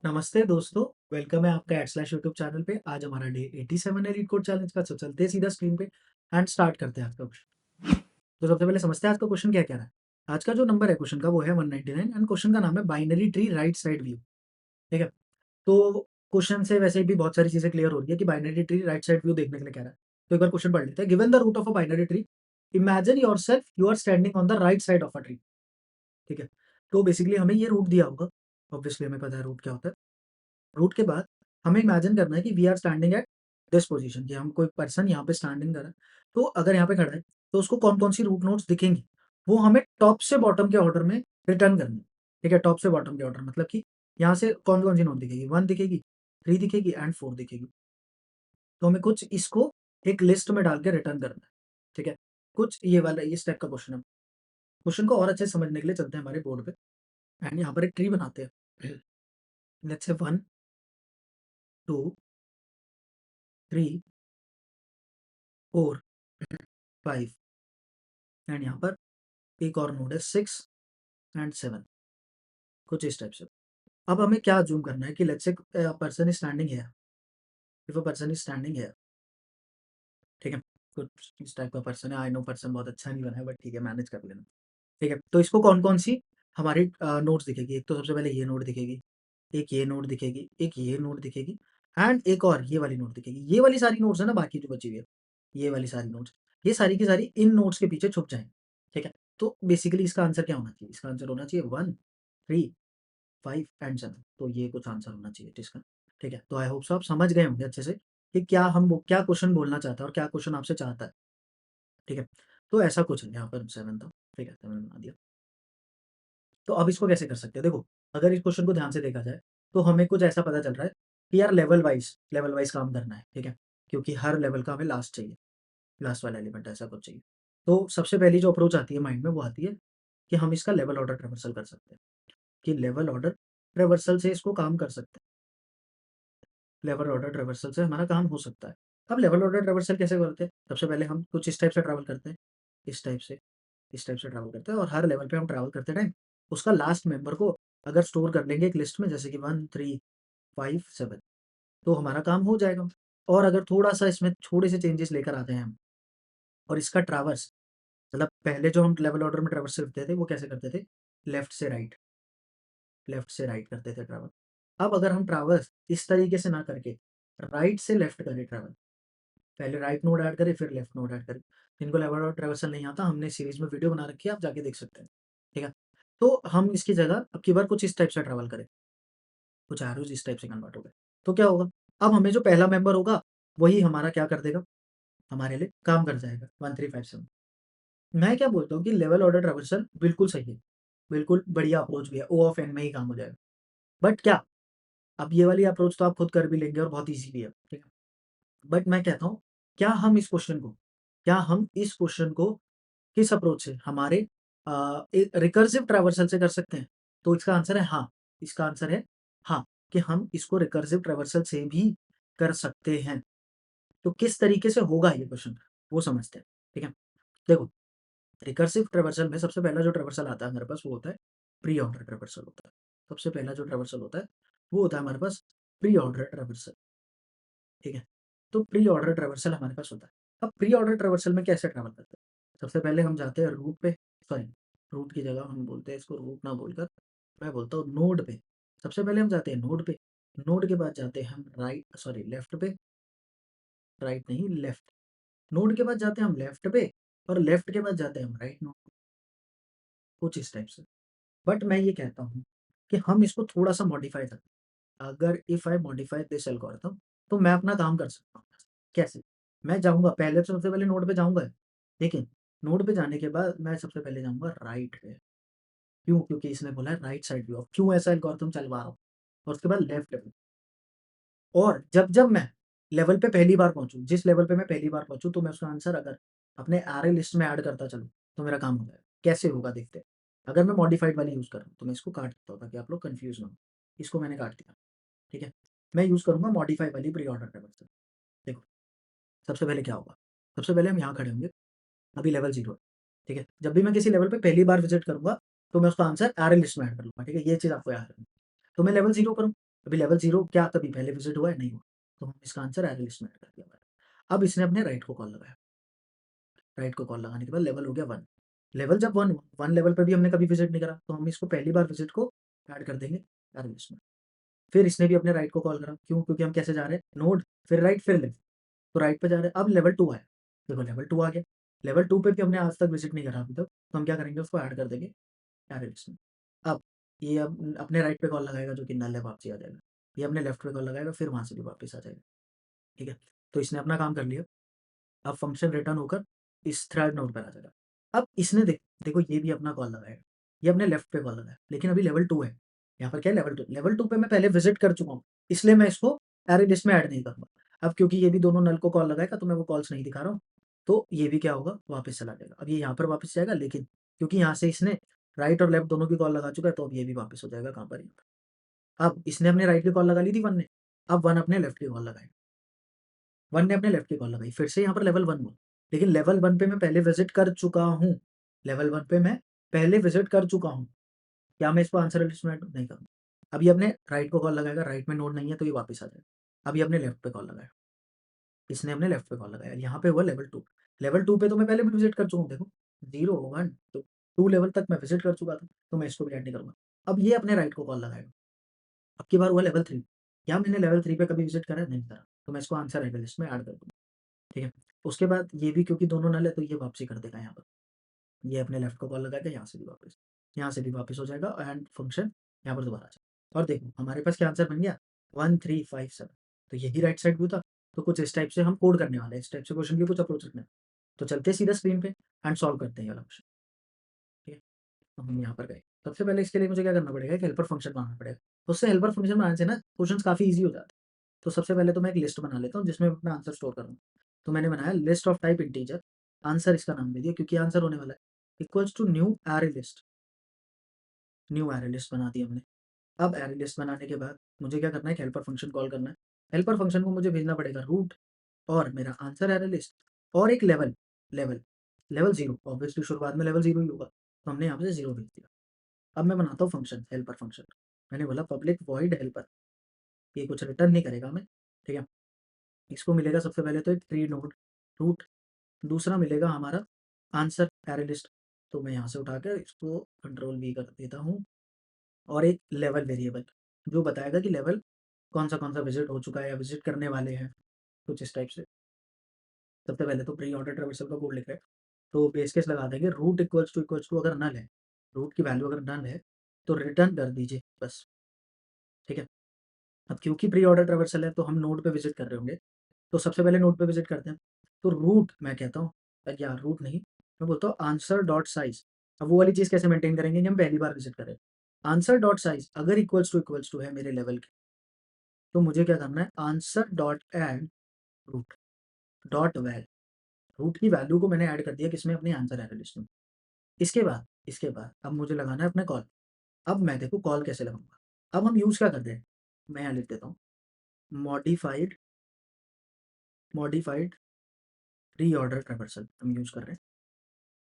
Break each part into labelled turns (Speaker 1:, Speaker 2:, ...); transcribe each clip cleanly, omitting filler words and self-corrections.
Speaker 1: नमस्ते दोस्तों, वेलकम है आपका यूट्यूब चैनल पे। आज हमारा डे 87 है लीड कोड चैलेंज का। तो चलते हैं सीधा स्क्रीन पे एंड स्टार्ट करते हैं आज का क्वेश्चन। तो सबसे पहले समझते हैं आज का क्वेश्चन क्या कह रहा है। आज का जो नंबर है क्वेश्चन का वो है 199 एंड क्वेश्चन का नाम है binary tree right side view. ठीक है। तो क्वेश्चन से वैसे भी बहुत सारी चीजें क्लियर हो रही है कि binary tree right side view देखने के लिए कह रहा है। तो एक बार क्वेश्चन पढ़ लेते हैं। Given the root of a binary tree, imagine yourself you are standing on the right side of a tree. ठीक है। तो बेसिकली हमें ये रूट दिया होगा। ऑब्वियसली हमें पता है रूट क्या होता है। रूट के बाद हमें इमेजिन करना है कि we are standing at this position, कि हम कोई पर्सन यहाँ पे स्टैंडिंग कर रहा है। तो अगर यहाँ पे खड़ा है तो उसको कौन कौन सी रूट नोट्स दिखेंगी, वो हमें टॉप से बॉटम के ऑर्डर में रिटर्न करनी है। ठीक है, टॉप से बॉटम के ऑर्डर मतलब कि यहाँ से कौन कौन सी नोट दिखेगी, 1 दिखेगी, 3 दिखेगी एंड 4 दिखेगी। तो हमें कुछ इसको एक लिस्ट में डाल के रिटर्न करना है। ठीक है, कुछ ये वाला इस टाइप का क्वेश्चन है। क्वेश्चन को और अच्छे से समझने के लिए चलते हैं हमारे बोर्ड पे एंड यहाँ पर एक ट्री बनाते हैं। लेट्स से 1 2 3 4 5 एंड यहाँ पर एक और नोड है 6 एंड 7, कुछ इस टाइप से। अब हमें क्या जूम करना है कि let's say person is standing है, if a person is standing है। ठीक है, कुछ इस टाइप का पर्सन है। आई नो पर्सन बहुत अच्छा नहीं बना है बट ठीक है, मैनेज कर लेना। ठीक है, तो इसको कौन कौन सी हमारी नोट्स दिखेगी। एक तो सबसे पहले ये नोट दिखेगी, एक ये नोट दिखेगी, एक ये नोट दिखेगी एंड एक और ये वाली नोट दिखेगी। ये वाली सारी नोट्स है ना, बाकी जो बची हुई है ये वाली सारी नोट्स, ये सारी की सारी इन नोट्स के पीछे छुप जाएंगे। ठीक है, तो बेसिकली इसका आंसर क्या होना चाहिए, इसका आंसर होना चाहिए 1 3 5 एंड 7। तो ये कुछ आंसर होना चाहिए इसका। ठीक है, तो आई होप सो आप समझ गए होंगे अच्छे से कि क्या क्या क्वेश्चन बोलना चाहता है और क्या क्वेश्चन आपसे चाहता है। ठीक है, तो ऐसा कुछ है यहाँ पर 7 था। ठीक है, 7 बना दिया। तो अब इसको कैसे कर सकते हैं, देखो अगर इस क्वेश्चन को ध्यान से देखा जाए तो हमें कुछ ऐसा पता चल रहा है कि यार लेवल वाइज काम करना है। ठीक है, क्योंकि हर लेवल का हमें लास्ट चाहिए, लास्ट वाला एलिमेंट ऐसा कुछ चाहिए। तो सबसे पहली जो अप्रोच आती है माइंड में वो आती है कि हम इसका लेवल ऑर्डर ट्रेवर्सल कर सकते हैं, कि लेवल ऑर्डर ट्रेवर्सल से इसको काम कर सकते हैं। लेवल ऑर्डर ट्रेवर्सल से हमारा काम हो सकता है। अब लेवल ऑर्डर ट्रेवर्सल कैसे करते हैं, सबसे पहले हम कुछ इस टाइप से ट्रैवल करते हैं, इस टाइप से, इस टाइप से ट्रैवल करते हैं और हर लेवल पे हम ट्रैवल करते टाइम उसका लास्ट मेंबर को अगर स्टोर कर लेंगे एक लिस्ट में, जैसे कि 1 3 5 7, तो हमारा काम हो जाएगा। और अगर थोड़ा-सा इसमें थोड़े से चेंजेस लेकर आते हैं हम और इसका ट्रैवर्स, मतलब पहले जो हम लेवल ऑर्डर में ट्रैवर्स करते थे वो कैसे करते थे, लेफ्ट से राइट, लेफ्ट से राइट करते थे ट्रैवल। अब अगर हम ट्रैवर्स इस तरीके से ना करके राइट से लेफ्ट करें ट्रैवल, पहले राइट नोड ऐड करें फिर लेफ्ट नोड ऐड करें। जिनको लेवल और ट्रैवर्सल नहीं आता, हमने सीरीज में वीडियो बना रखी है, आप जाके देख सकते हैं। ठीक है, तो हम इसकी जगह अब की बार कुछ इस टाइप से ट्रैवल करें, कुछ एरोज इस टाइप से कन्वर्ट हो गए। तो क्या होगा, अब हमें जो पहला मेंबर होगा वही हमारा क्या कर देगा, हमारे लिए काम कर जाएगा 1 3 5 7। मैं क्या बोलता हूँ कि लेवल ऑर्डर ट्रैवर्सल बिल्कुल सही है, बिल्कुल बढ़िया अप्रोच भी है, ओ ऑफ एन में ही काम हो जाएगा। बट क्या, अब ये वाली अप्रोच तो आप खुद कर भी लेंगे और बहुत ईज़ी भी है, ठीक है। बट मैं कहता हूँ, क्या हम इस क्वेश्चन को किस अप्रोच से हमारे एक रिकर्सिव ट्रैवर्सल से कर सकते हैं? तो इसका आंसर है हाँ, इसका आंसर है हाँ, कि हम इसको रिकर्सिव ट्रैवर्सल से भी कर सकते हैं। तो किस तरीके से होगा ये क्वेश्चन, वो समझते हैं, ठीक है। देखो, रिकर्सिव ट्रैवर्सल में सबसे पहला जो ट्रैवर्सल आता है हमारे पास वो होता है प्री ऑर्डर ट्रैवर्सल होता है। सबसे पहला जो ट्रैवर्सल होता है वो होता है हमारे पास प्री ऑर्डर ट्रैवर्सल। ठीक है, तो प्री ऑर्डर ट्रैवर्सल हमारे पास होता है। अब प्री ऑर्डर ट्रैवर्सल में कैसे ट्रैवल करते हैं, सबसे पहले हम जाते हैं रूट पे, सॉरी, रूट की जगह हम बोलते हैं इसको रूट ना बोलकर मैं बोलता हूँ नोड पे। सबसे पहले हम जाते हैं नोड पे, नोड के बाद जाते हैं हम लेफ्ट पे, राइट नहीं लेफ्ट। नोड के बाद जाते हैं हम लेफ्ट पे और लेफ्ट के बाद जाते हैं हम राइट नोड, कुछ इस टाइप से। बट मैं ये कहता हूँ कि हम इसको थोड़ा सा मॉडिफाई करते हैं। अगर if I modify this algorithm, तो मैं अपना काम कर सकता हूँ। कैसे, मैं जाऊंगा पहले तो सबसे पहले नोड पे जाऊंगा, लेकिन नोड पे जाने के बाद मैं सबसे पहले जाऊंगा राइट पे। क्यों, क्योंकि इसने बोला है राइट साइड व्यू, क्यों ऐसा एल्गोरिथम चलवा रहा हूँ। और उसके बाद लेफ्ट पे, और जब जब मैं लेवल पे पहली बार पहुंचूँ, जिस लेवल पे मैं पहली बार पहुंचूँ, तो मैं उसका आंसर अगर अपने एरे लिस्ट में ऐड करता चलूँ तो मेरा काम हो जाएगा। कैसे होगा देखते हैं। अगर मैं मॉडिफाइड वाली यूज़ कर रहा हूँ तो मैं इसको काट देता हूँ ताकि आप लोग कन्फ्यूज ना हो। इसको मैंने काट दिया, ठीक है। मैं यूज़ करूँगा मॉडिफाई वाली प्री ऑर्डर ट्रैवर्सल। देखो, सबसे पहले क्या होगा, सबसे पहले हम यहाँ खड़े होंगे, अभी लेवल 0 है, ठीक है। जब भी मैं किसी लेवल पे पहली बार विज़िट करूँगा, तो मैं उसका आंसर एरे लिस्ट में ऐड कर लूँगा, ठीक है। ये चीज़ आपको याद रखनी है। तो मैं लेवल 0 पर हूँ, अभी लेवल 0 क्या कभी पहले विज़िट हुआ है? नहीं हुआ। तो हम इसका आंसर एरे लिस्ट में ऐड कर दिया मैंने। अब इसने अपने राइट को कॉल लगाया। राइट को कॉल लगाने के बाद लेवल हो गया 1। लेवल जब 1 हुआ, 1 लेवल पे भी हमने कभी विज़िट नहीं करा, तो हम इसको पहली बार विज़िट को ऐड कर देंगे एरे लिस्ट में। फिर इसने भी अपने राइट को कॉल करा, क्यों? क्योंकि हम कैसे जा रहे हैं? नोड, फिर राइट, फिर लेफ्ट। तो राइट पे जा रहे हैं, अब लेवल 2 आया। देखो लेवल 2 आ गया। लेवल 2 पे भी हमने आज तक विज़िट नहीं करा अभी तक, तो हम क्या करेंगे? उसको ऐड कर देंगे एरे लिस्ट में। अब ये अब अपने राइट पे कॉल लगाएगा जो कि नल है, वापसी आ जाएगा। ये अपने लेफ्ट पे कॉल लगाएगा, फिर वहाँ से भी वापस आ जाएगा। ठीक है? तो इसने अपना काम कर लिया। अब फ़ंक्शन रिटर्न होकर इस थ्रेड नोड पर आ जाएगा। अब इसने देखो ये भी अपना कॉल लगाएगा। ये अपने लेफ्ट पे कॉल लगाया, लेकिन अभी लेवल 2 है। यहाँ पर क्या है? लेवल 2। लेवल 2 पे मैं पहले विज़िट कर चुका हूँ, इसलिए मैं इसको एरे लिस्ट में ऐड नहीं करूँगा। अब क्योंकि ये भी दोनों नल को कॉल लगाएगा, तो मैं वो कॉल्स नहीं दिखा रहा हूँ, तो ये भी क्या होगा? वापस चला जाएगा। अब ये यहाँ पर वापस जाएगा, लेकिन क्योंकि यहाँ से इसने राइट और लेफ्ट दोनों की कॉल लगा चुका है, तो अब ये भी वापस हो जाएगा कहाँ पर? यहाँ पर। अब इसने अपने राइट की कॉल लगा ली थी 1 ने, अब 1 अपने लेफ्ट की कॉल लगाएगा। 1 ने अपने लेफ्ट की कॉल लगाई, फिर से यहाँ पर लेवल 1 हुआ। लेकिन लेवल 1 पे मैं पहले विज़िट कर चुका हूँ। लेवल 1 पे मैं पहले विज़िट कर चुका हूँ। क्या मैं इसको आंसर लिस्ट में ऐड नहीं करूँगा? अब ये अपने राइट को कॉल लगाएगा, राइट में नोड नहीं है तो ये वापस आ जाएगा। अब ये अपने लेफ्ट पे कॉल लगाया, इसने अपने लेफ्ट पे कॉल लगाया, यहाँ पे हुआ लेवल 2। लेवल 2 पे तो मैं पहले भी विज़िट कर चुका हूँ देखो, 0, 1, 2 लेवल तक मैं विज़िट कर चुका था, तो मैं इसको भी ऐड नहीं करूँगा। अब ये अपने राइट को कॉल लगाएगा। अब की बार हुआ लेवल 3। क्या मैंने लेवल 3 पे कभी विज़िट करा है? नहीं करा, तो मैं इसको आंसर एरे लिस्ट में ऐड कर दूँगा। ठीक है? उसके बाद ये भी क्योंकि दोनों नल है, तो ये वापसी कर देगा यहाँ पर। ये अपने लेफ्ट को कॉल लगाएगा, यहाँ से भी वापस हो जाएगा एंड फंक्शन यहाँ पर दोबारा आ जाएगा। और देखो हमारे पास क्या आंसर बन गया? 1, 3, 5, 7। तो यही राइट साइड व्यू था। तो कुछ इस टाइप से हम कोड करने वाले हैं, इस टाइप से क्वेश्चन की कुछ अप्रोच रखना है। तो चलते हैं सीधा स्क्रीन पे एंड सॉल्व करते हैं ये वाला क्वेश्चन। ठीक है? तो हम यहाँ पर गए। सबसे पहले इसके लिए मुझे क्या करना पड़ेगा? एक हेल्पर फंक्शन बनाना पड़ेगा। तो उससे हेल्पर फंक्शन बनाने से ना क्वेश्चंस काफ़ी ईज़ी हो जाते हैं। तो सबसे पहले तो मैं एक लिस्ट बना लेता हूँ जिसमें मैं अपना आंसर स्टोर करूँगा। तो मैंने बनाया list of type integer, answer इसका नाम दे दिया क्योंकि आंसर होने वाला है, equals to new array list. New array list बना दी हमने। अब एरे लिस्ट बनाने के बाद मुझे क्या करना है? एक हेल्पर फंक्शन कॉल करना है। हेल्पर फंक्शन को मुझे भेजना पड़ेगा रूट और मेरा आंसर एरे लिस्ट और एक लेवल, लेवल, लेवल 0 ऑब्वियसली शुरुआत में लेवल 0 ही होगा। तो हमने यहाँ पे 0 भेज दिया। अब मैं बनाता हूँ फंक्शन, हेल्पर फंक्शन। मैंने बोला पब्लिक वॉइड हेल्पर, ये कुछ रिटर्न नहीं करेगा हमें, ठीक है? इसको मिलेगा सबसे पहले तो एक ट्री नोड रूट, दूसरा मिलेगा हमारा आंसर एरे लिस्ट। तो मैं यहाँ से उठाकर इसको कंट्रोल वी कर देता हूँ और एक लेवल वेरिएबल जो बताएगा कि लेवल कौन सा विजिट हो चुका है या विजिट करने वाले हैं, कुछ इस टाइप से। सबसे पहले तो प्री ऑर्डर ट्रेवर्सल का कोड लिख रहे हैं, तो बेस केस लगा देंगे रूट इक्वल्स टू अगर नल है, रूट की वैल्यू अगर नल है तो रिटर्न कर दीजिए बस। ठीक है? अब क्योंकि प्री ऑर्डर ट्रेवर्सल है तो हम नोड पे विजिट कर रहे होंगे, तो सबसे पहले नोड पे विजिट करते हैं। तो रूट मैं कहता हूँ, या रूट नहीं, मैं बोलता हूँ आंसर डॉट साइज। अब वो वाली चीज़ कैसे मेंटेन करेंगे कि हम पहली बार विजिट करें। आंसर डॉट साइज अगर इक्वल्स टू है मेरे लेवल के, तो मुझे क्या करना है? Answer dot add root dot val, root की वैल्यू को मैंने ऐड कर दिया किसमें? अपने आंसर एरे लिस्ट में। इसके बाद अब मुझे लगाना है अपना कॉल। अब मैं देखो कॉल कैसे लगाऊंगा। अब हम यूज़ क्या करते हैं? मैं यहाँ लिख देता हूँ modified modified pre order traversal हम यूज़ कर रहे हैं।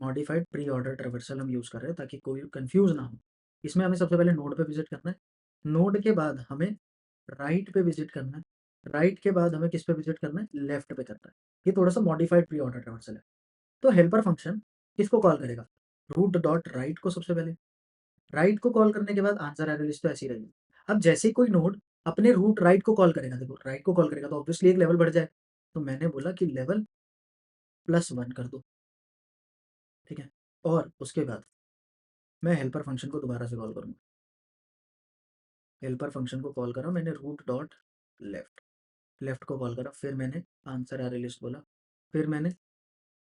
Speaker 1: मॉडिफाइड प्री ऑर्डर ट्रेवर्सल हम यूज़ कर रहे हैं ताकि कोई कंफ्यूज ना हो। इसमें हमें सबसे पहले नोड पे विजिट करना है। नोड के बाद हमें राइट पे विजिट करना है। राइट के बाद हमें किस पे विजिट करना है? लेफ्ट पे करना है। ये थोड़ा सा मॉडिफाइड प्री ऑर्डर ट्रेवर्सल है। तो हेल्पर फंक्शन किसको कॉल करेगा? रूट डॉट राइट को सबसे पहले। राइट को कॉल करने के बाद आंसर एरे लिस्ट तो ऐसी रहेगी। अब जैसे ही कोई नोड अपने रूट राइट को कॉल करेगा, देखो राइट को कॉल करेगा तो ऑब्वियसली एक लेवल बढ़ जाए। तो मैंने बोला कि लेवल +1 कर दो, ठीक है? और उसके बाद मैं हेल्पर फंक्शन को दोबारा से कॉल करूँगा। हेल्पर फंक्शन को कॉल करा मैंने रूट डॉट लेफ्ट, लेफ्ट को कॉल करा, फिर मैंने आंसर एरे लिस्ट बोला, फिर मैंने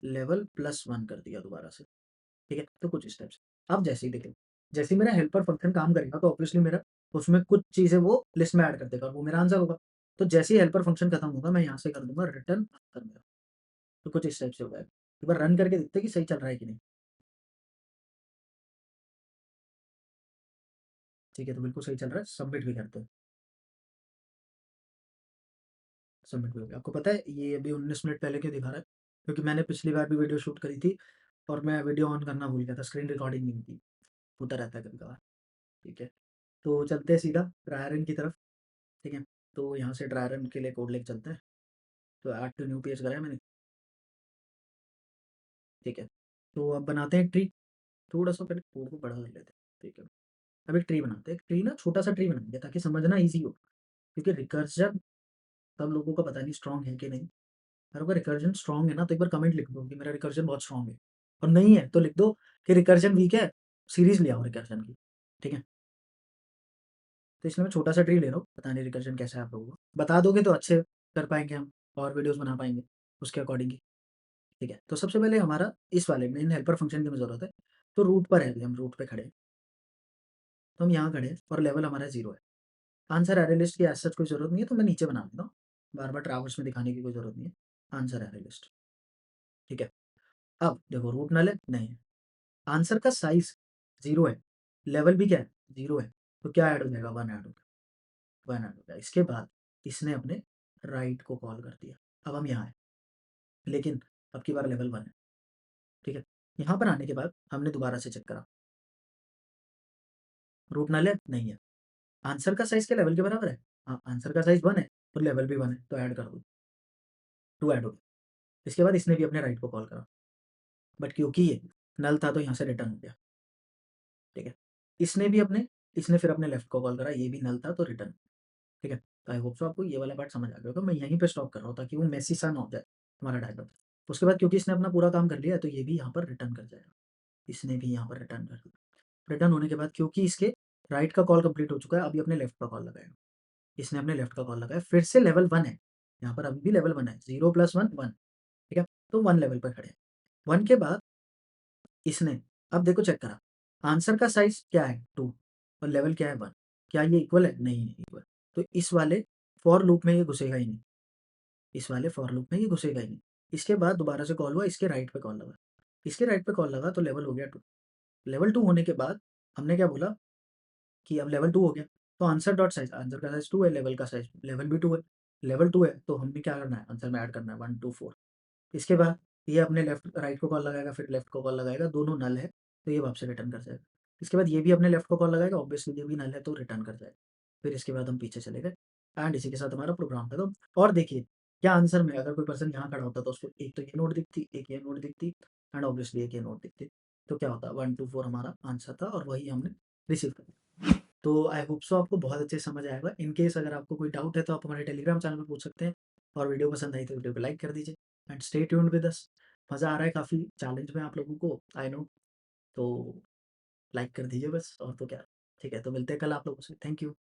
Speaker 1: लेवल +1 कर दिया दोबारा से, ठीक है? तो कुछ स्टेप्स। अब जैसे ही देखिए, जैसे ही मेरा हेल्पर फंक्शन काम करेगा तो ऑब्वियसली मेरा उसमें कुछ चीज़ें वो लिस्ट में ऐड कर देगा और वो मेरा आंसर होगा। तो जैसे ही हेल्पर फंक्शन खत्म होगा मैं यहाँ से कर दूँगा रिटर्न आंसर मेरा। तो कुछ इस टाइप से होगा। एक बार रन करके देखते हैं कि सही चल रहा है कि नहीं। ठीक है, तो बिल्कुल सही चल रहा है, सबमिट भी करते हैं। सबमिट भी हो गया। आपको पता है ये अभी 19 मिनट पहले क्यों दिखा रहा है? क्योंकि मैंने पिछली बार भी वीडियो शूट करी थी और मैं वीडियो ऑन करना भूल गया था, स्क्रीन रिकॉर्डिंग नहीं की। होता रहता है कभी-कभार, ठीक है। तो चलते हैं सीधा रायरन की तरफ। ठीक है? तो यहाँ से ड्राई रन के लिए कोड लेके चलते हैं। तो ऐड टू न्यू पेज कराया मैंने, ठीक है? तो अब बनाते हैं ट्री। थोड़ा-सा पहले कोड को बड़ा कर लेते हैं, ठीक है? अब एक ट्री बनाते हैं। एक ट्री ना छोटा-सा ट्री बनाएँगे ताकि समझना ईज़ी हो। क्योंकि रिकर्जन सब लोगों का पता नहीं स्ट्रॉन्ग है कि नहीं। अगर आपका रिकर्जन स्ट्रॉन्ग है ना तो एक बार कमेंट लिख दो कि मेरा रिकर्जन बहुत स्ट्रॉन्ग है। और नहीं है तो लिख दो कि रिकर्जन वीक है, सीरीज़ ले आओ रिकर्जन की, ठीक है? तो इसलिए मैं छोटा-सा ट्री ले रहा हूँ, पता नहीं रिकर्जन कैसा है आप लोगों को। बता दोगे तो अच्छे कर पाएँगे हम और वीडियोज़ बना पाएँगे उसके अकॉर्डिंग ही, ठीक है? तो सबसे पहले हमारा इस वाले मेन हेल्पर फ़ंक्शन की हमें ज़रूरत है। तो रूट पर है अभी, हम रूट पे खड़े हैं। तो हम यहाँ खड़े हैं और लेवल हमारा 0 है। आंसर अरे लिस्ट की एज़ सच कोई ज़रूरत नहीं है तो मैं नीचे बना देता हूँ। बार-बार ट्रैवर्स में दिखाने की कोई ज़रूरत नहीं है। आंसर अरे लिस्ट, ठीक है? अब देखो रूट नल है? नहीं है। आंसर का साइज़ 0 है। लेवल भी क्या है? 0 है। तो क्या ऐड हो जाएगा? 1 ऐड हो गया, 1 ऐड हो गया। इसके बाद इसने अपने राइट को कॉल कर दिया। अब हम यहाँ हैं, लेकिन अब की बार लेवल 1 है, ठीक है? यहाँ पर आने के बाद हमने दोबारा से चेक करा, रूट नल है? नहीं है। आंसर का साइज़ क्या लेवल के बराबर है? हाँ, आंसर का साइज़ 1 है और लेवल भी 1 है, तो ऐड कर दो, 2 ऐड हो गया। इसके बाद इसने भी अपने राइट को कॉल करा, बट क्योंकि ये नल था तो यहाँ से रिटर्न हो गया, ठीक है? इसने भी अपने इसने फिर अपने लेफ्ट को कॉल करा, ये भी नल था तो रिटर्न, ठीक है? तो आई होप सो आपको ये वाला पार्ट समझ आ गया होगा। मैं यहीं पे स्टॉप कर रहा हूँ ताकि वो मेसी सा ना हो जाए हमारा डायग्राम। उसके बाद क्योंकि इसने अपना पूरा काम कर लिया है तो ये भी यहाँ पर रिटर्न कर जाएगा। इसने भी यहाँ पर रिटर्न कर दिया। रिटर्न होने के बाद क्योंकि इसके राइट का कॉल कंप्लीट हो चुका है, अभी अपने लेफ्ट का कॉल लगाएगा। इसने अपने लेफ्ट का कॉल लगाया, फिर से लेवल 1 है। यहाँ पर अभी भी लेवल 1 है, 0 + 1 1, ठीक है? तो 1 लेवल पर खड़े हैं। 1 के बाद इसने अब देखो चेक करा, आंसर का साइज़ क्या है? 2 और लेवल क्या है? 1। क्या ये इक्वल है? नहीं है इक्वल। तो इस वाले फॉर लूप में ये घुसेगा ही नहीं। इस वाले फॉर लूप में ये घुसेगा ही नहीं। इसके बाद दोबारा से कॉल हुआ, इसके राइट पे कॉल लगा। इसके राइट पे कॉल लगा तो लेवल हो गया 2। लेवल 2 होने के बाद हमने क्या बोला कि अब लेवल 2 हो गया, तो आंसर डॉट साइज़, आंसर का साइज़ 2 है, लेवल का साइज़ लेवल भी 2 है। लेवल 2 है तो हमने क्या करना है? आंसर में ऐड करना है 1 2 4। इसके बाद ये अपने लेफ्ट राइट को कॉल लगाएगा, फिर लेफ्ट को कॉल लगाएगा, दोनों नल है, तो ये वापस रिटर्न कर जाएगा। इसके बाद ये भी अपने लेफ्ट को कॉल लगाएगा, ऑब्वियसली ये भी नल है तो रिटर्न कर जाएगा। फिर इसके बाद हम पीछे चले गए एंड इसी के साथ हमारा प्रोग्राम खत्म। और देखिए, क्या आंसर में अगर कोई पर्सन यहाँ खड़ा होता तो उसको एक तो ये नोट दिखती, एक ये नोट दिखती एंड ऑब्वियसली एक ये नोट दिखती। तो क्या होता? 1 2 4 हमारा आंसर था और वही हमने रिसीव किया। तो आई होप सो आपको बहुत अच्छे से समझ आएगा। इन केस अगर आपको कोई डाउट है तो आप हमारे टेलीग्राम चैनल पे पूछ सकते हैं और वीडियो पसंद आई तो वीडियो को लाइक कर दीजिए and stay tuned with us. मज़ा आ रहा है काफ़ी चैलेंज में आप लोगों को, आई नो। तो लाइक कर दीजिए बस और तो क्या। ठीक है, तो मिलते हैं कल आप लोगों से। Thank you.